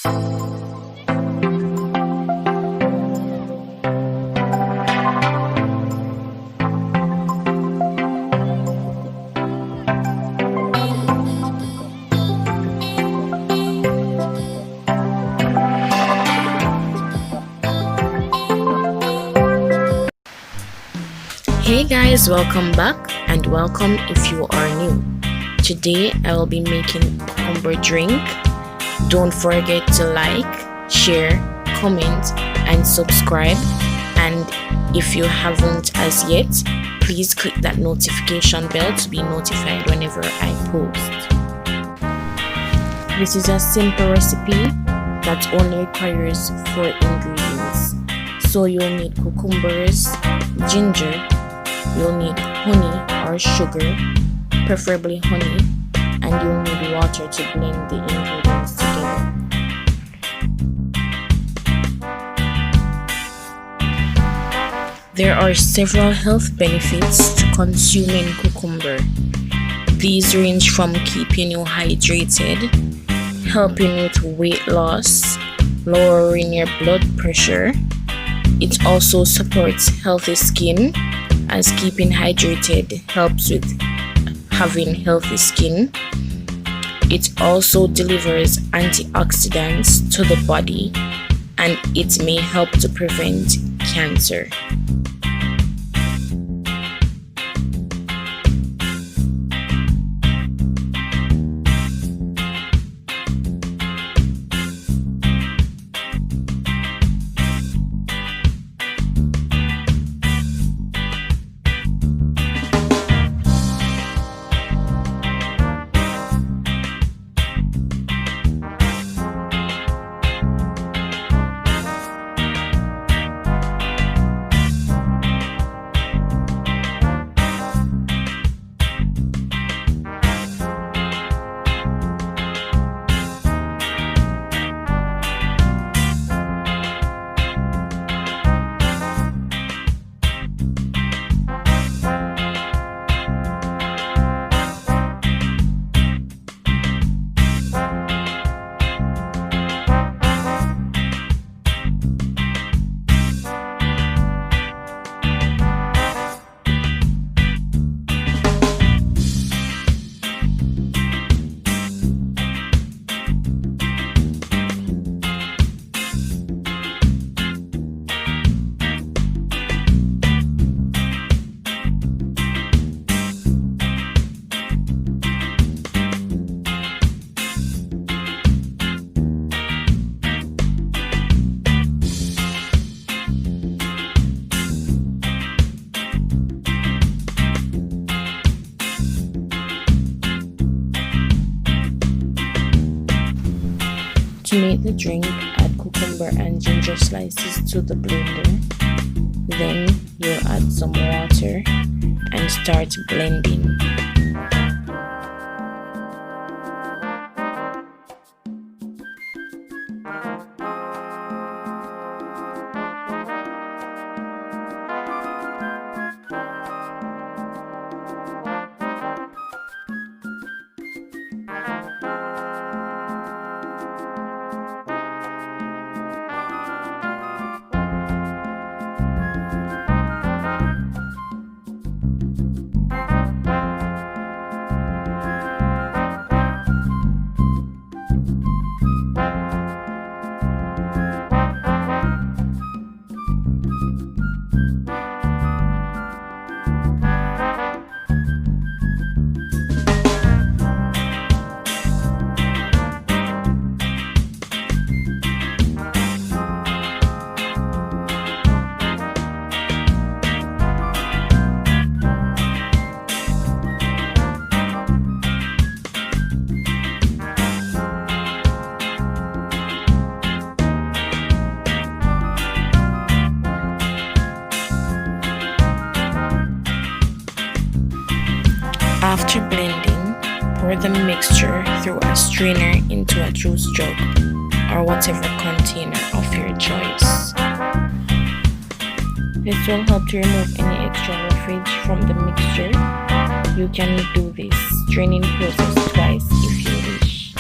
Hey guys, welcome back and welcome if you are new. Today I will be making cucumber drink. Don't forget to like, share, comment and subscribe, and if you haven't as yet, please click that notification bell to be notified whenever I post. This is a simple recipe that only requires 4 ingredients. So you'll need cucumbers, ginger, you'll need honey or sugar, preferably honey, and you'll need water to blend the ingredients together. There are several health benefits to consuming cucumber. These range from keeping you hydrated, helping with weight loss, lowering your blood pressure. It also supports healthy skin, as keeping hydrated helps with having healthy skin. It also delivers antioxidants to the body, and it may help to prevent cancer. To make the drink, add cucumber and ginger slices to the blender. Then you'll add some water and start blending. After blending, pour the mixture through a strainer into a juice jug or whatever container of your choice. This will help to remove any extra roughage from the mixture. You can do this straining process twice if you wish.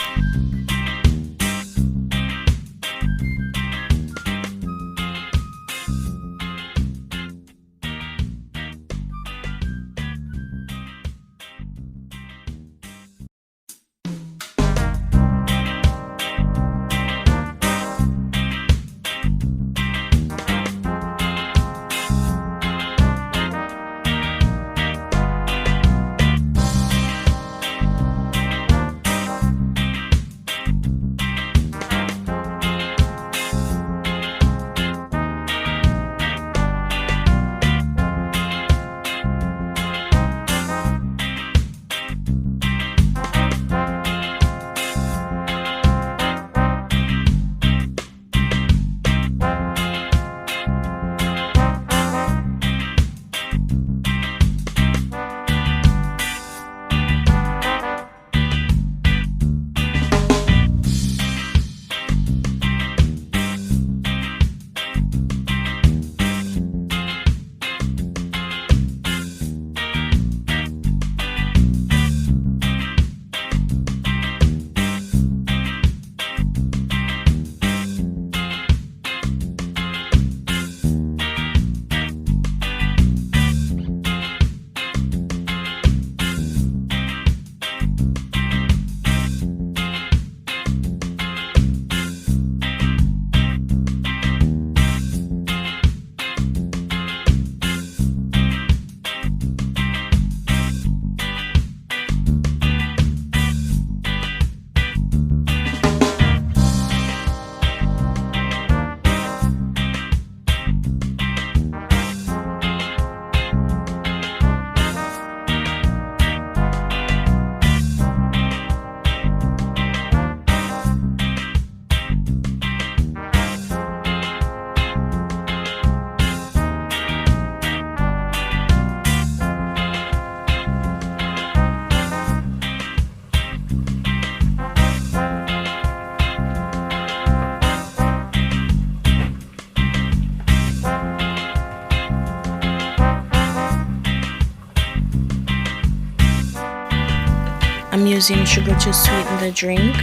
using sugar to sweeten the drink,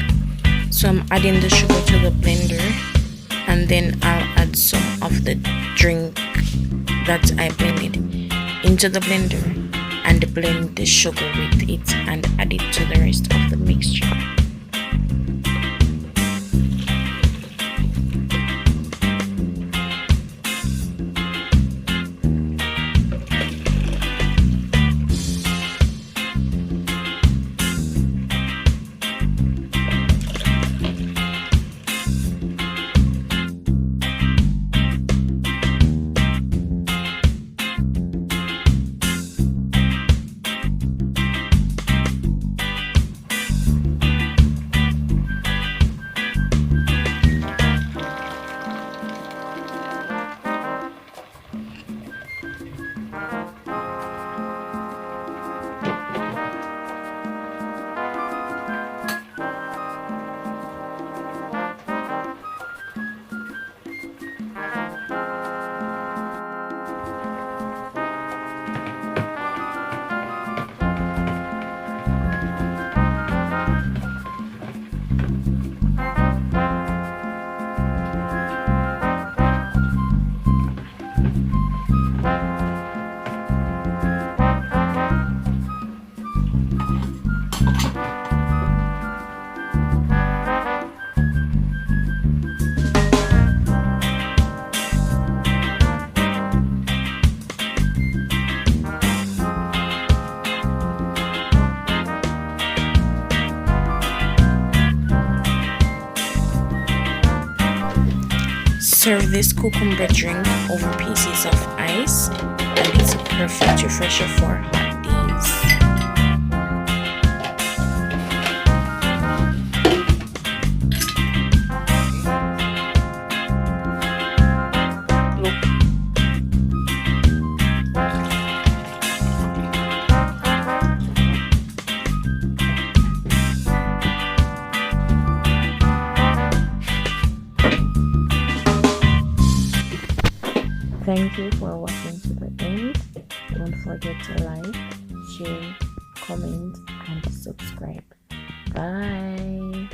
so I'm adding the sugar to the blender, and then I'll add some of the drink that I blended into the blender and blend the sugar with it and add it to the rest of the mixture. Serve this cucumber drink over pieces of ice, and it's a perfect refresher for hot days. Thank you for watching to the end. Don't forget to like, share, comment, and subscribe. Bye.